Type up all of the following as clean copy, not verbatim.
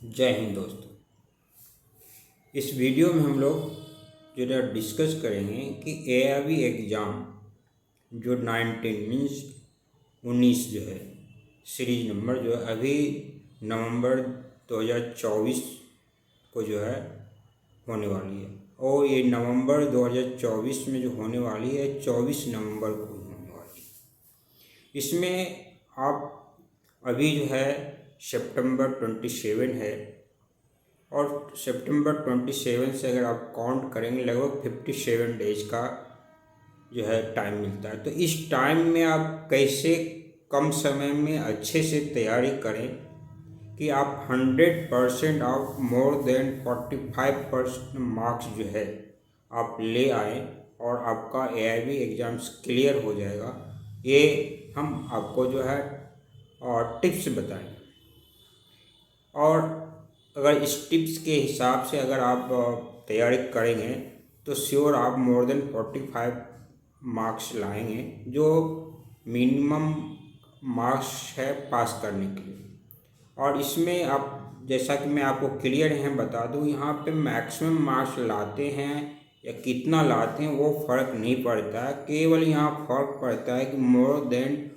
जय हिंद दोस्तों। इस वीडियो में हम लोग जो है डिस्कस करेंगे कि एआईबी एग्ज़ाम जो 19 मीन्स 19 जो है सीरीज नंबर जो है अभी नवंबर 2024 को जो है होने वाली है। और ये नवंबर 2024 में जो होने वाली है 24 नवंबर को होने वाली है। इसमें आप अभी जो है सितंबर 27 है और सितंबर 27 से अगर आप काउंट करेंगे लगभग 57 डेज का जो है टाइम मिलता है। तो इस टाइम में आप कैसे कम समय में अच्छे से तैयारी करें कि आप 100% ऑफ मोर देन 45% मार्क्स जो है आप ले आए और आपका एआईबी एग्ज़ाम्स क्लियर हो जाएगा। ये हम आपको जो है और टिप्स बताएंगे। और अगर इस टिप्स के हिसाब से अगर आप तैयारी करेंगे तो श्योर आप मोर देन 45 मार्क्स लाएंगे, जो मिनिमम मार्क्स है पास करने के लिए। और इसमें आप जैसा कि मैं आपको क्लियर है बता दूं, यहाँ पे मैक्सिमम मार्क्स लाते हैं या कितना लाते हैं वो फ़र्क नहीं पड़ता है। केवल यहाँ फ़र्क पड़ता है कि मोर देन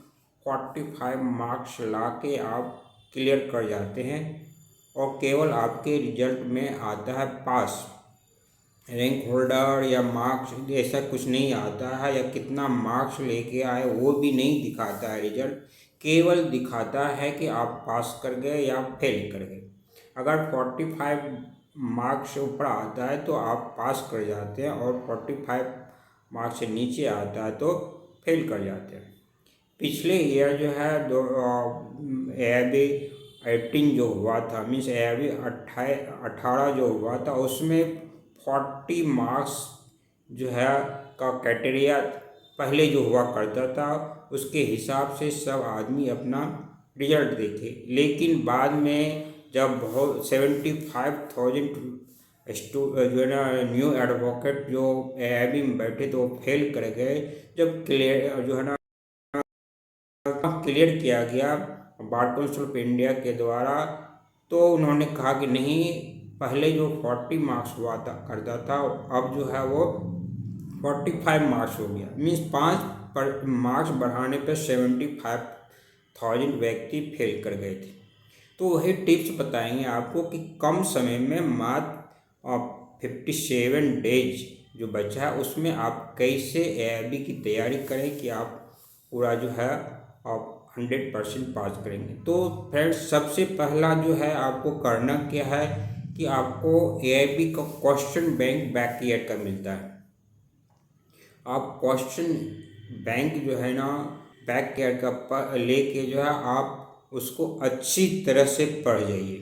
45 मार्क्स ला के आप क्लियर कर जाते हैं और केवल आपके रिजल्ट में आता है पास। रैंक होल्डर या मार्क्स ऐसा कुछ नहीं आता है, या कितना मार्क्स लेके आए वो भी नहीं दिखाता है रिजल्ट। केवल दिखाता है कि आप पास कर गए या फेल कर गए। अगर 45 मार्क्स से ऊपर आता है तो आप पास कर जाते हैं, और 45 मार्क्स से नीचे आता है तो फेल कर जाते हैं। पिछले ईयर जो है एआईबी 18 जो हुआ था, मीन्स एआईबी 18 जो हुआ था, उसमें 40 मार्क्स जो है का क्राइटेरिया पहले जो हुआ करता था उसके हिसाब से सब आदमी अपना रिजल्ट देखे। लेकिन बाद में जब बहुत 75,000 जो है ना न्यू एडवोकेट जो एआईबी में बैठे तो वो फेल कर गए। जब क्लियर जो है ना क्लियर किया गया बार काउंसिल ऑफ इंडिया के द्वारा, तो उन्होंने कहा कि नहीं, पहले जो 40 मार्क्स हुआ था करता था अब जो है वो 45 मार्क्स हो गया। मीन्स 5 मार्क्स बढ़ाने पर 75,000 व्यक्ति फेल कर गए थे। तो वही टिप्स बताएंगे आपको कि कम समय में मात्र 57 डेज जो बचा है उसमें आप कैसे एआईबी की तैयारी करें कि आप पूरा जो है आप 100% पास करेंगे। तो फ्रेंड्स, सबसे पहला जो है आपको करना क्या है कि आपको एआईबी का क्वेश्चन बैंक बैक ईयर का मिलता है। आप क्वेश्चन बैंक जो है ना बैक ईयर का लेके जो है आप उसको अच्छी तरह से पढ़ जाइए,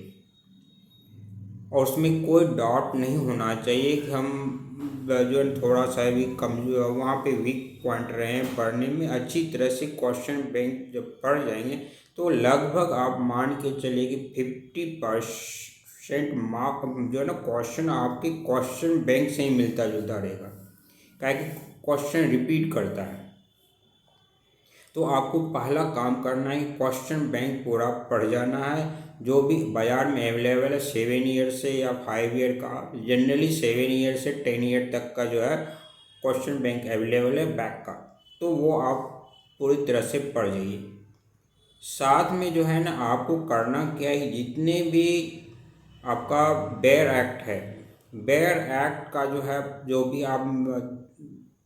और उसमें कोई डाउट नहीं होना चाहिए कि हम जो है थोड़ा सा भी कमजोर वहाँ पे वीक पॉइंट रहे हैं पढ़ने में। अच्छी तरह से क्वेश्चन बैंक जब पढ़ जाएंगे तो लगभग आप मान के चलिए कि 50% मार्क जो है ना क्वेश्चन आपके क्वेश्चन बैंक से ही मिलता जुलता रहेगा, क्या कि क्वेश्चन रिपीट करता है। तो आपको पहला काम करना है, क्वेश्चन बैंक पूरा पढ़ जाना है। जो भी बाजार में अवेलेबल है 7 ईयर से या 5 ईयर का, जनरली 7 ईयर से 10 ईयर तक का जो है क्वेश्चन बैंक अवेलेबल है बैक का, तो वो आप पूरी तरह से पढ़ जाइए। साथ में जो है ना आपको करना क्या है, जितने भी आपका बेयर एक्ट है, बेयर एक्ट का जो है जो भी आप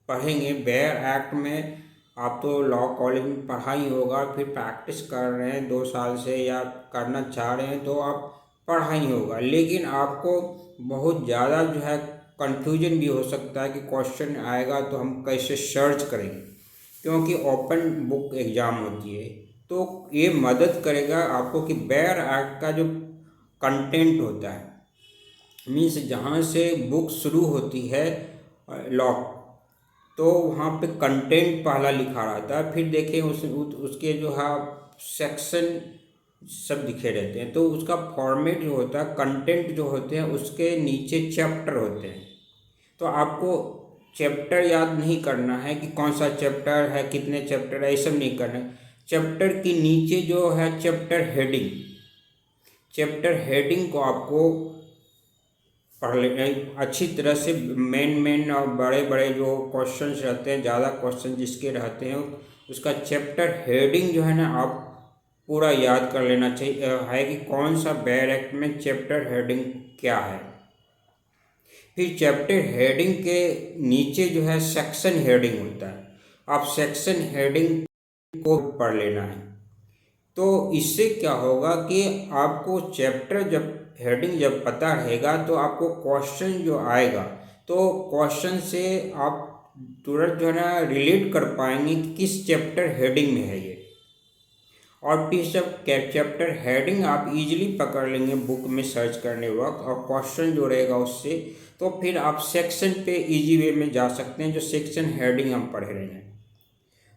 पढ़ेंगे, बेयर एक्ट में आप तो लॉ कॉलेज में पढ़ा ही होगा, फिर प्रैक्टिस कर रहे हैं 2 साल से या करना चाह रहे हैं तो आप पढ़ा ही होगा। लेकिन आपको बहुत ज़्यादा जो है कन्फ्यूजन भी हो सकता है कि क्वेश्चन आएगा तो हम कैसे सर्च करेंगे, क्योंकि ओपन बुक एग्ज़ाम होती है। तो ये मदद करेगा आपको कि बेयर एक्ट का जो कंटेंट होता है, मीन्स जहाँ से बुक शुरू होती है लॉ, तो वहाँ पे कंटेंट पहला लिखा रहता है, फिर देखें उसके जो है सेक्शन सब लिखे रहते हैं। तो उसका फॉर्मेट जो होता है, कंटेंट जो होते हैं उसके नीचे चैप्टर होते हैं। तो आपको चैप्टर याद नहीं करना है कि कौन सा चैप्टर है, कितने चैप्टर है, ये सब नहीं करना है। चैप्टर के नीचे जो है चैप्टर हेडिंग, चैप्टर हेडिंग को आपको पढ़ ले अच्छी तरह से। मेन और बड़े बड़े जो क्वेश्चंस रहते हैं, ज़्यादा क्वेश्चन जिसके रहते हैं, उसका चैप्टर हेडिंग जो है ना आप पूरा याद कर लेना चाहिए है कि कौन सा बेयर एक्ट में चैप्टर हेडिंग क्या है। फिर चैप्टर हेडिंग के नीचे जो है सेक्शन हेडिंग होता है, आप सेक्शन हेडिंग को पढ़ लेना है। तो इससे क्या होगा कि आपको चैप्टर जब हेडिंग जब पता रहेगा तो आपको क्वेश्चन जो आएगा तो क्वेश्चन से आप तुरंत जो है ना रिलेट कर पाएंगे कि किस चैप्टर हेडिंग में है ये। और फिर जब चैप्टर हेडिंग आप इजीली पकड़ लेंगे बुक में सर्च करने वक्त और क्वेश्चन जो रहेगा उससे, तो फिर आप सेक्शन पे इजी वे में जा सकते हैं जो सेक्शन हेडिंग हम पढ़ रहे हैं।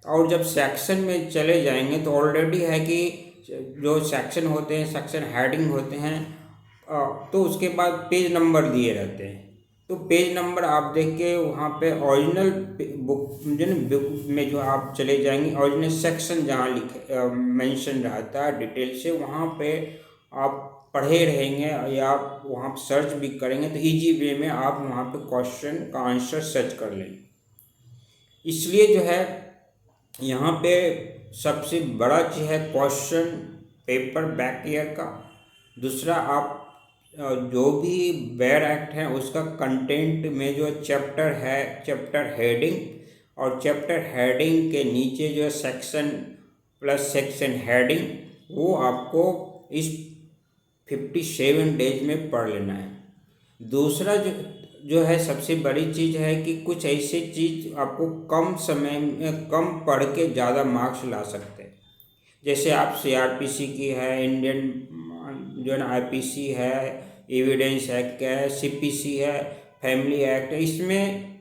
और जब सेक्शन में चले जाएंगे तो ऑलरेडी है कि जो सेक्शन होते हैं, सेक्शन हेडिंग होते हैं, तो उसके बाद पेज नंबर दिए रहते हैं। तो पेज नंबर आप देख के वहाँ पे ओरिजिनल बुक में जो आप चले जाएंगे, ओरिजिनल सेक्शन जहाँ लिखे मेंशन रहता है डिटेल से, वहाँ पे आप पढ़े रहेंगे या आप वहाँ सर्च भी करेंगे तो इजी वे में आप वहाँ पे क्वेश्चन का आंसर सर्च कर लेंगे। इसलिए जो है यहाँ पे सबसे बड़ा चीज़ है क्वेश्चन पेपर बैक ईयर का। दूसरा, आप जो भी बेयर एक्ट है उसका कंटेंट में जो चैप्टर है, चैप्टर हेडिंग और चैप्टर हेडिंग के नीचे जो सेक्शन प्लस सेक्शन हेडिंग, वो आपको इस 57 डेज में पढ़ लेना है। दूसरा जो है सबसे बड़ी चीज़ है कि कुछ ऐसी चीज़ आपको कम समय में कम पढ़ के ज़्यादा मार्क्स ला सकते हैं। जैसे आप CRPC की है, इंडियन जो है ना IPC है, एविडेंस एक्ट है, CPC है, फैमिली एक्ट है, इसमें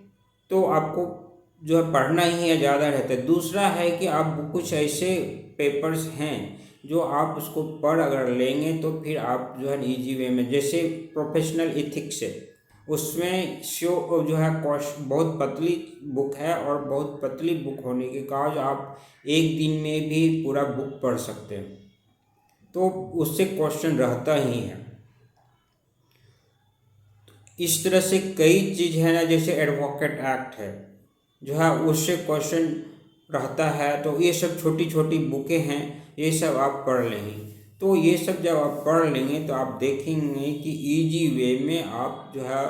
तो आपको जो है पढ़ना ही है, ज़्यादा रहता है। दूसरा है कि आप कुछ ऐसे पेपर्स हैं जो आप उसको पढ़ अगर लेंगे तो फिर आप जो है इजी वे में, जैसे प्रोफेशनल एथिक्स है, उसमें जो है बहुत पतली बुक है और बहुत पतली बुक होने के कारण आप एक दिन में भी पूरा बुक पढ़ सकते हैं, तो उससे क्वेश्चन रहता ही है। इस तरह से कई चीज़ है ना, जैसे एडवोकेट एक्ट है जो है उससे क्वेश्चन रहता है। तो ये सब छोटी छोटी बुकें हैं, ये सब आप पढ़ लेंगे। तो ये सब जब आप पढ़ लेंगे तो आप देखेंगे कि इजी वे में आप जो है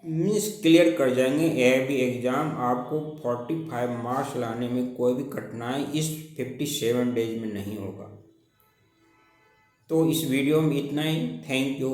मीन्स क्लियर कर जाएंगे AIB एग्ज़ाम। आपको 45 मार्क्स लाने में कोई भी कठिनाई इस 57 डेज में नहीं होगा। तो इस वीडियो में इतना ही। Thank you.